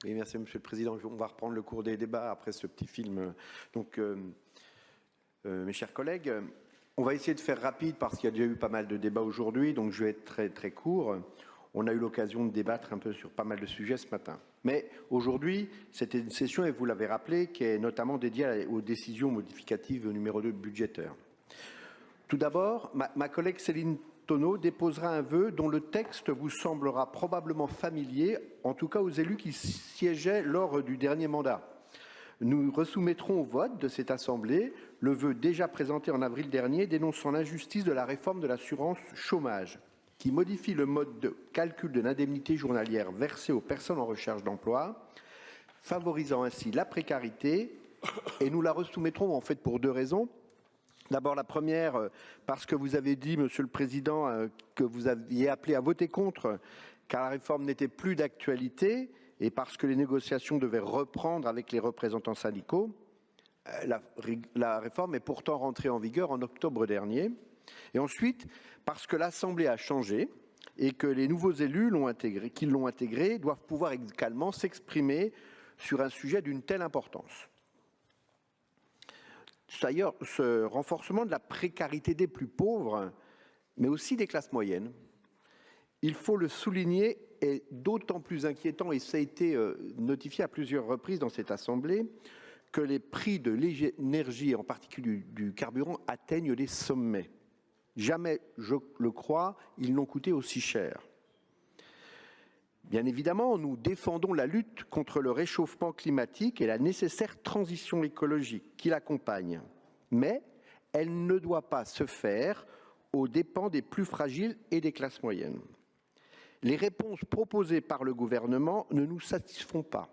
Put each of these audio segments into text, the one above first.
Oui, merci Monsieur le Président. On va reprendre le cours des débats après ce petit film. Donc, mes chers collègues, on va essayer de faire rapide parce qu'il y a déjà eu pas mal de débats aujourd'hui, donc je vais être très très court. On a eu l'occasion de débattre un peu sur pas mal de sujets ce matin. Mais aujourd'hui, c'était une session, et vous l'avez rappelé, qui est notamment dédiée aux décisions modificatives numéro 2 budgétaires. Tout d'abord, ma collègue Céline Tonneau déposera un vœu dont le texte vous semblera probablement familier, en tout cas aux élus qui siégeaient lors du dernier mandat. Nous resoumettrons au vote de cette Assemblée le vœu déjà présenté en avril dernier dénonçant l'injustice de la réforme de l'assurance chômage, qui modifie le mode de calcul de l'indemnité journalière versée aux personnes en recherche d'emploi, favorisant ainsi la précarité, et nous la resoumettrons en fait pour deux raisons. D'abord, la première, parce que vous avez dit, Monsieur le Président, que vous aviez appelé à voter contre, car la réforme n'était plus d'actualité, et parce que les négociations devaient reprendre avec les représentants syndicaux. La réforme est pourtant rentrée en vigueur en octobre dernier. Et ensuite, parce que l'Assemblée a changé et que les nouveaux élus qui l'ont intégré doivent pouvoir également s'exprimer sur un sujet d'une telle importance. D'ailleurs, ce renforcement de la précarité des plus pauvres, mais aussi des classes moyennes, il faut le souligner, est d'autant plus inquiétant, et ça a été notifié à plusieurs reprises dans cette Assemblée, que les prix de l'énergie, en particulier du carburant, atteignent les sommets. Jamais, je le crois, ils n'ont coûté aussi cher. Bien évidemment, nous défendons la lutte contre le réchauffement climatique et la nécessaire transition écologique qui l'accompagne. Mais elle ne doit pas se faire aux dépens des plus fragiles et des classes moyennes. Les réponses proposées par le gouvernement ne nous satisfont pas.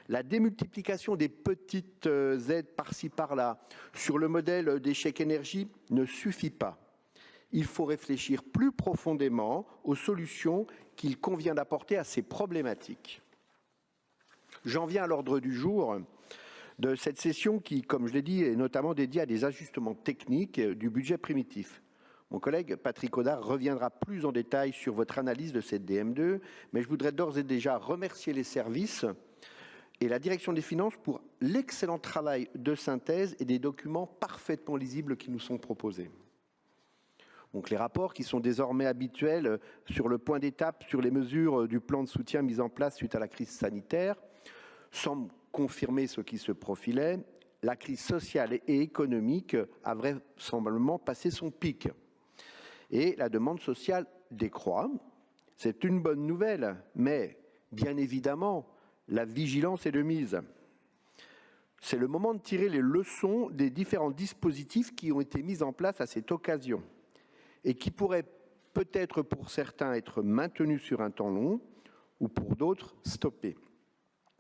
La démultiplication des petites aides par-ci par-là sur le modèle des chèques énergie ne suffit pas. Il faut réfléchir plus profondément aux solutions qu'il convient d'apporter à ces problématiques. J'en viens à l'ordre du jour de cette session qui, comme je l'ai dit, est notamment dédiée à des ajustements techniques du budget primitif. Mon collègue Patrick Audard reviendra plus en détail sur votre analyse de cette DM2, mais je voudrais d'ores et déjà remercier les services et la direction des finances pour l'excellent travail de synthèse et des documents parfaitement lisibles qui nous sont proposés. Donc les rapports qui sont désormais habituels sur le point d'étape sur les mesures du plan de soutien mis en place suite à la crise sanitaire semblent confirmer ce qui se profilait. La crise sociale et économique a vraisemblablement passé son pic. Et la demande sociale décroît. C'est une bonne nouvelle, mais bien évidemment, la vigilance est de mise. C'est le moment de tirer les leçons des différents dispositifs qui ont été mis en place à cette occasion et qui pourraient peut-être pour certains être maintenus sur un temps long ou pour d'autres stoppés.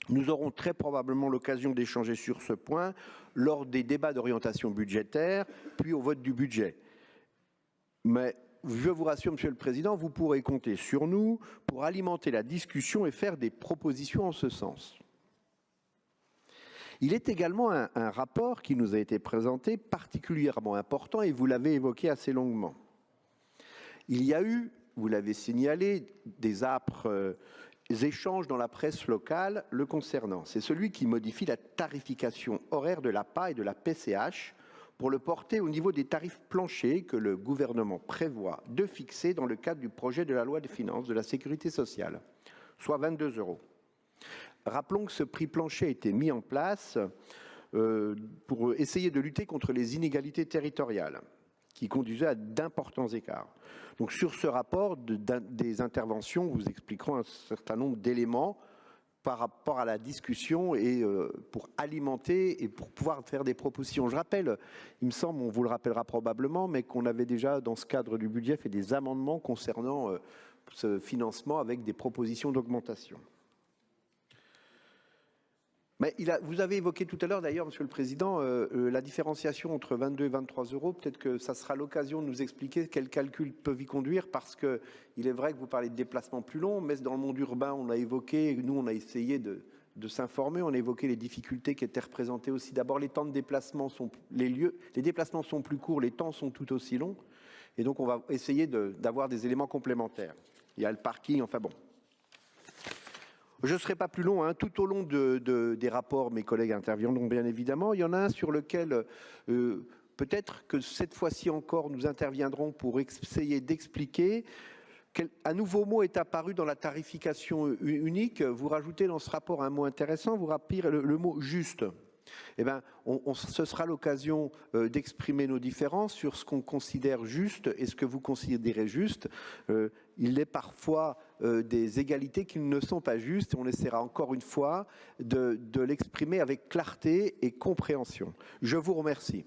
Nous aurons très probablement l'occasion d'échanger sur ce point lors des débats d'orientation budgétaire, puis au vote du budget. Mais je vous rassure, Monsieur le Président, vous pourrez compter sur nous pour alimenter la discussion et faire des propositions en ce sens. Il est également un rapport qui nous a été présenté particulièrement important et vous l'avez évoqué assez longuement. Il y a eu, vous l'avez signalé, des âpres échanges dans la presse locale le concernant. C'est celui qui modifie la tarification horaire de l'APA et de la PCH pour le porter au niveau des tarifs planchers que le gouvernement prévoit de fixer dans le cadre du projet de la loi des finances de la sécurité sociale, soit 22 €. Rappelons que ce prix plancher a été mis en place pour essayer de lutter contre les inégalités territoriales qui conduisaient à d'importants écarts. Donc sur ce rapport, des interventions vous expliqueront un certain nombre d'éléments par rapport à la discussion et pour alimenter et pour pouvoir faire des propositions. Je rappelle, il me semble, on vous le rappellera probablement, mais qu'on avait déjà dans ce cadre du budget fait des amendements concernant ce financement avec des propositions d'augmentation. Mais vous avez évoqué tout à l'heure, d'ailleurs, Monsieur le Président, la différenciation entre 22 et 23 €. Peut-être que ça sera l'occasion de nous expliquer quels calculs peuvent y conduire, parce qu'il est vrai que vous parlez de déplacements plus longs, mais dans le monde urbain, on a évoqué, nous, on a essayé de s'informer, on a évoqué les difficultés qui étaient représentées aussi. D'abord, les temps de déplacement les déplacements sont plus courts, les temps sont tout aussi longs, et donc on va essayer d'avoir des éléments complémentaires. Il y a le parking, enfin bon. Je ne serai pas plus long, hein. Tout au long des rapports, mes collègues interviendront bien évidemment. Il y en a un sur lequel peut-être que cette fois-ci encore, nous interviendrons pour essayer d'expliquer qu'un nouveau mot est apparu dans la tarification unique. Vous rajoutez dans ce rapport un mot intéressant, vous rappelez le mot « juste ». Eh bien, ce sera l'occasion d'exprimer nos différences sur ce qu'on considère juste et ce que vous considérez juste. Il est parfois des égalités qui ne sont pas justes. On essaiera encore une fois de l'exprimer avec clarté et compréhension. Je vous remercie.